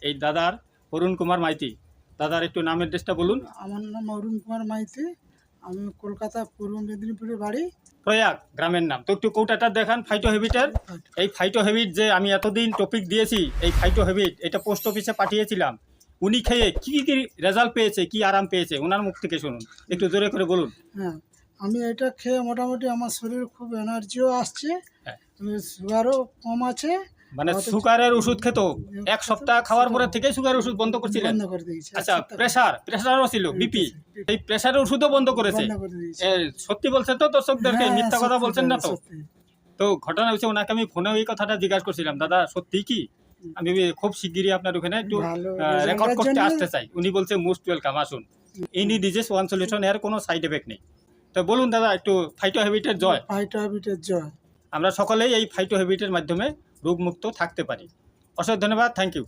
এই দাদার অরুণ কুমার মাইতি। দাদার একটু নাম অ্যাড্রেসটা বলুন। আমার নাম অরুণ কুমার মাইতি, আমি কলকাতা পূর্ব মেদিনীপুরে বাড়ি। প্রয়াগ গ্রামের নাম। তো একটু কৌটাটা দেখান ফাইটো হ্যাবিটের। এই ফাইটো হ্যাবিট যে আমি এতদিন টপিক দিয়েছি, এই ফাইটো হ্যাবিট এটা পোস্ট অফিসে পাঠিয়েছিলাম। উনি খেয়ে কী কী রেজাল্ট পেয়েছে, কি আরাম পেয়েছে ওনার মুখ থেকে শুনুন, একটু জোরে করে বলুন। হ্যাঁ, আমি এটা খেয়ে মোটামুটি আমার শরীরে খুব এনার্জিও আসছে, হ্যাঁ। সুগারও কম আছে। মানে সুগারের ওষুধ খেত, এক সপ্তাহ খাওয়ার পরে থেকে সুগারের ওষুধ বন্ধ করছিলেন? বন্ধ করে দিয়েছি। আচ্ছা, প্রেসারও ছিল, বিপি, এই প্রেসারের ওষুধও বন্ধ করেছে। বন্ধ করে দিয়েছি। সত্যি বলছেন তো দর্শকদেরকে? হ্যাঁ, মিথ্যা কথা সত্যি, বলছেন না তো? সত্যি। তো ঘটনা হচ্ছে ওনাকে আমি ফোনে এই কথাটা জিজ্ঞাসা করছিলাম, দাদা সত্যি কি? আমি খুব শিগগিরই আপনার ওখানে একটু ভালো রেকর্ড রেজাল্টের করতে জন্য- আসতে চাই। উনি বলছে মোস্ট ওয়েলকাম, আসুন। ইনি ডিজিজ ওয়ান সলিউশন, এর কোনো সাইড এফেক্ট নেই। তো বলুন দাদা, একটু ফাইটো হ্যাবিটের জয়। ফাইটো হ্যাবিটের জয়। আমরা সকলেই এই ফাইটো হ্যাবিটের মাধ্যমে রোগমুক্ত থাকতে পারি। অসংখ্য ধন্যবাদ, থ্যাংক ইউ।